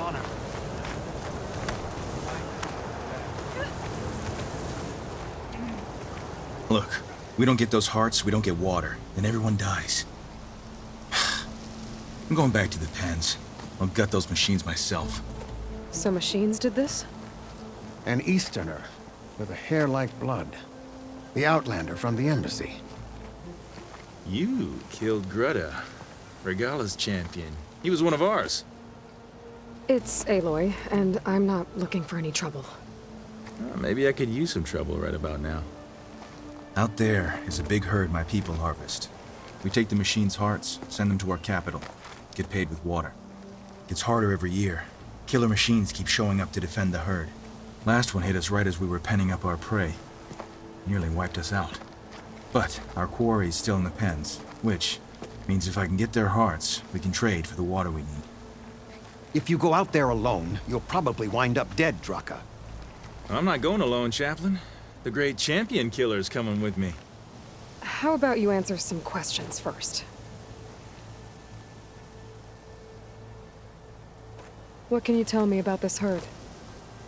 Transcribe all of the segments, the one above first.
on her. Look, we don't get those hearts, we don't get water, then everyone dies. I'm going back to the pens. I'll gut those machines myself. So machines did this? An Easterner with a hair like blood. The Outlander from the embassy. You killed Greta, Regala's champion. He was one of ours. It's Aloy, and I'm not looking for any trouble. Maybe I could use some trouble right about now. Out there is a big herd my people harvest. We take the machines' hearts, send them to our capital, get paid with water. Gets harder every year. Killer machines keep showing up to defend the herd. Last one hit us right as we were penning up our prey. Nearly wiped us out. But our quarry is still in the pens, which means if I can get their hearts, we can trade for the water we need. If you go out there alone, you'll probably wind up dead, Drakka. I'm not going alone, Chaplain. The great champion killer's coming with me. How about you answer some questions first? What can you tell me about this herd?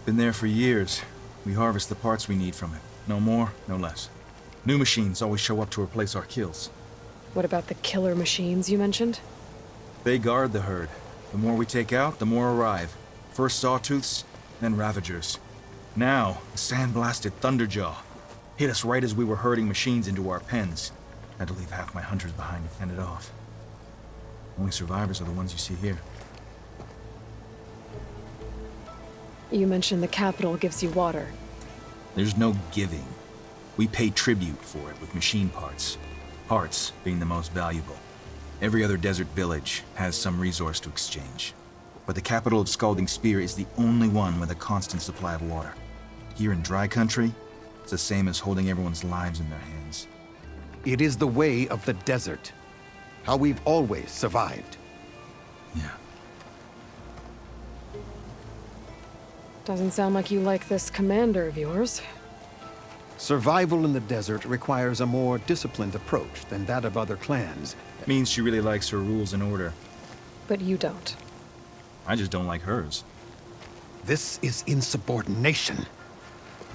Been there for years. We harvest the parts we need from it. No more, no less. New machines always show up to replace our kills. What about the killer machines you mentioned? They guard the herd. The more we take out, the more arrive. First sawtooths, then ravagers. Now, a sandblasted thunderjaw. Hit us right as we were herding machines into our pens. Had to leave half my hunters behind to fend it off. Only survivors are the ones you see here. You mentioned the capital gives you water. There's no giving. We pay tribute for it with machine parts. Parts being the most valuable. Every other desert village has some resource to exchange. But the capital of Scalding Spear is the only one with a constant supply of water. Here in dry country, it's the same as holding everyone's lives in their hands. It is the way of the desert. How we've always survived. Yeah. Doesn't sound like you like this commander of yours. Survival in the desert requires a more disciplined approach than that of other clans. Means she really likes her rules and order. But you don't. I just don't like hers. This is insubordination.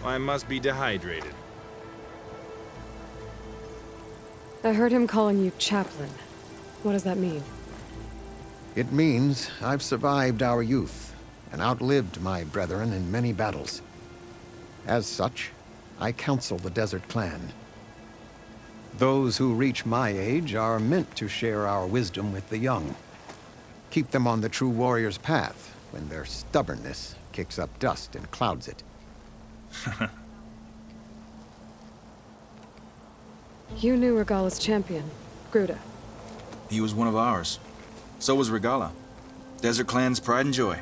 I must be dehydrated. I heard him calling you Chaplain. What does that mean? It means I've survived our youth and outlived my brethren in many battles. As such, I counsel the Desert Clan. Those who reach my age are meant to share our wisdom with the young. Keep them on the true warrior's path when their stubbornness kicks up dust and clouds it. You knew Regala's champion, Gruta. He was one of ours. So was Regala. Desert Clan's pride and joy.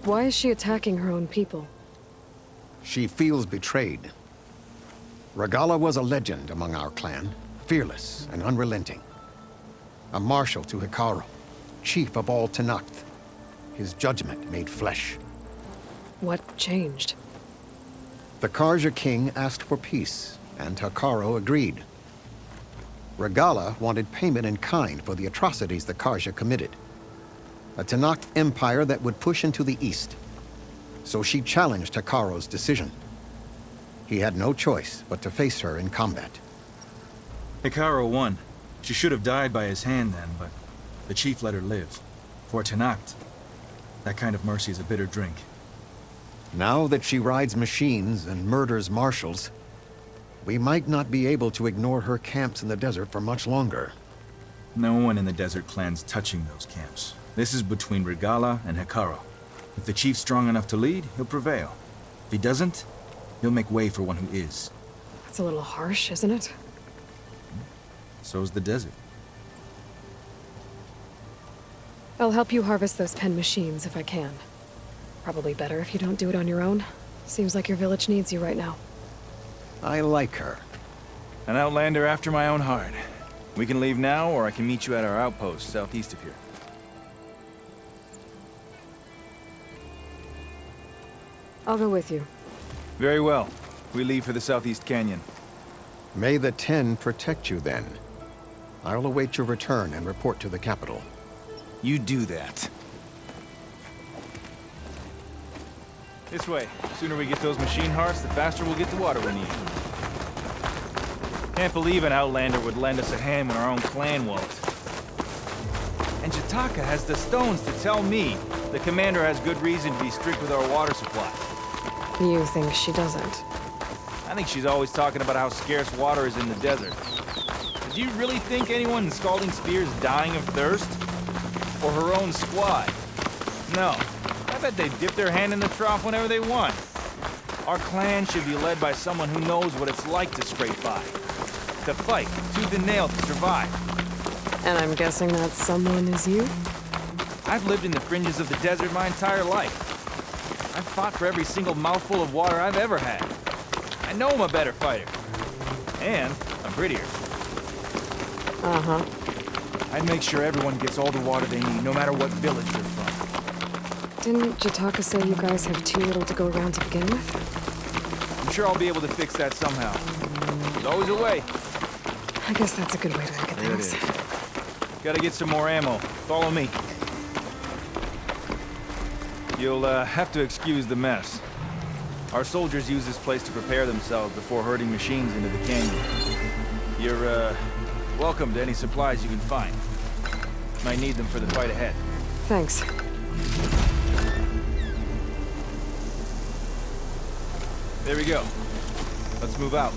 Why is she attacking her own people? She feels betrayed. Regala was a legend among our clan, fearless and unrelenting. A marshal to Hekarro, chief of all Tenakth. His judgment made flesh. What changed? The Karja king asked for peace, and Hekarro agreed. Regala wanted payment in kind for the atrocities the Karja committed. A Tenakth empire that would push into the east. So she challenged Hekarro's decision. He had no choice but to face her in combat. Hekarro won. She should have died by his hand then, but the chief let her live. For Tenakth, that kind of mercy is a bitter drink. Now that she rides machines and murders marshals, we might not be able to ignore her camps in the desert for much longer. No one in the Desert Clan's touching those camps. This is between Regala and Hekarro. If the chief's strong enough to lead, he'll prevail. If he doesn't, he'll make way for one who is. That's a little harsh, isn't it? So's the desert. I'll help you harvest those pen machines if I can. Probably better if you don't do it on your own. Seems like your village needs you right now. I like her. An outlander after my own heart. We can leave now, or I can meet you at our outpost southeast of here. I'll go with you. Very well. We leave for the Southeast Canyon. May the Ten protect you then. I'll await your return and report to the capital. You do that. This way. The sooner we get those machine hearts, the faster we'll get the water we need. Can't believe an outlander would lend us a hand when our own clan won't. And Drakka has the stones to tell me the commander has good reason to be strict with our water supply. You think she doesn't? I think she's always talking about how scarce water is in the desert. Do you really think anyone in Scalding Spear is dying of thirst? Or her own squad? No. I bet they dip their hand in the trough whenever they want. Our clan should be led by someone who knows what it's like to scrape by. To fight, tooth and nail to survive. And I'm guessing that someone is you? I've lived in the fringes of the desert my entire life. I've fought for every single mouthful of water I've ever had. I know I'm a better fighter. And I'm prettier. Uh-huh. I'd make sure everyone gets all the water they need, no matter what village they're from. Didn't Drakka say you guys have too little to go around to begin with? I'm sure I'll be able to fix that somehow. There's always a way. I guess that's a good way to look at There it things. is. Gotta get some more ammo. Follow me. You'll have to excuse the mess. Our soldiers use this place to prepare themselves before herding machines into the canyon. You're, welcome to any supplies you can find. Might need them for the fight ahead. Thanks. There we go. Let's move out.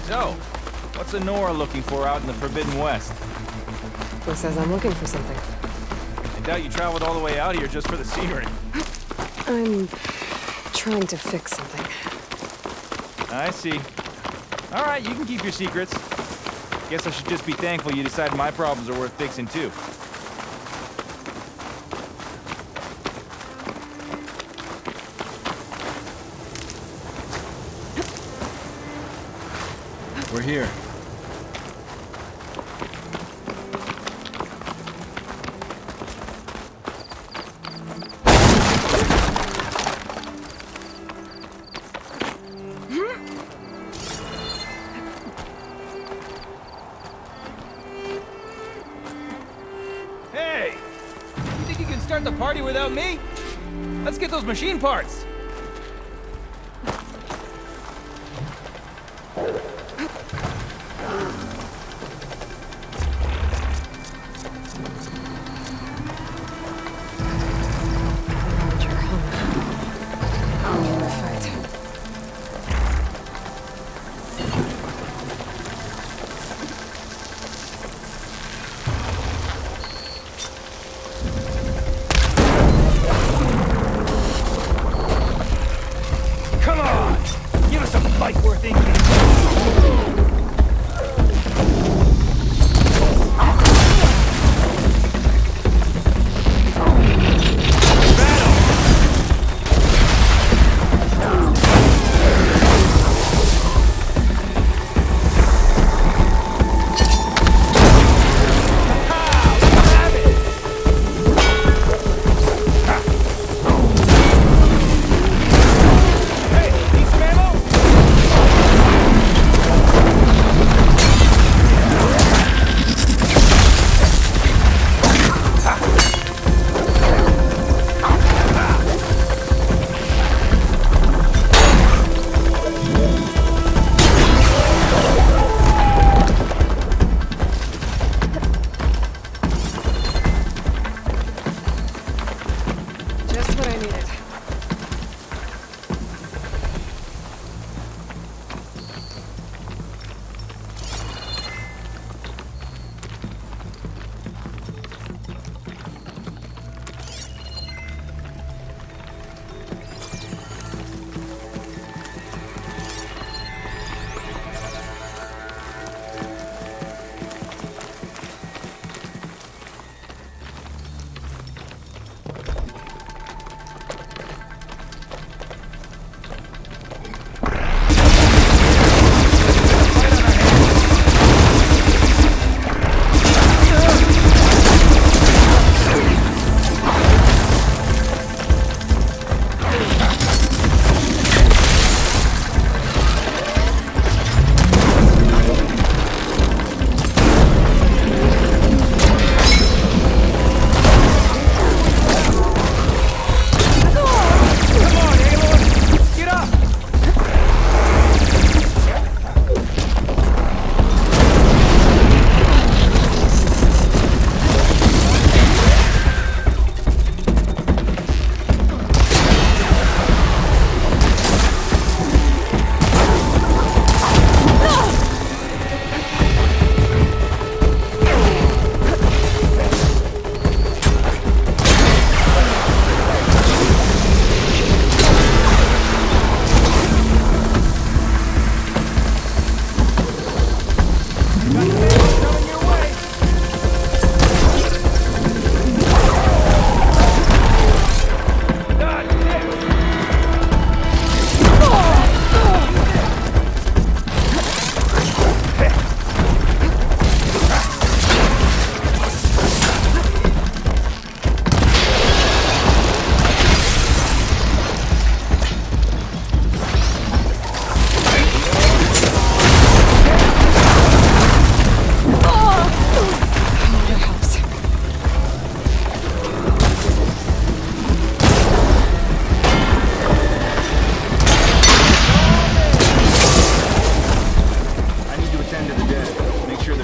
So, what's Honora looking for out in the Forbidden West? Who says I'm looking for something? I doubt you traveled all the way out here just for the scenery. I'm trying to fix something. I see. All right, you can keep your secrets. Guess I should just be thankful you decided my problems are worth fixing too. We're here. Hey! You think you can start the party without me? Let's get those machine parts! Roger, home. On your fight.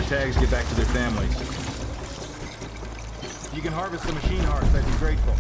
tags get back to their families. If you can harvest the machine hearts, I'd be grateful.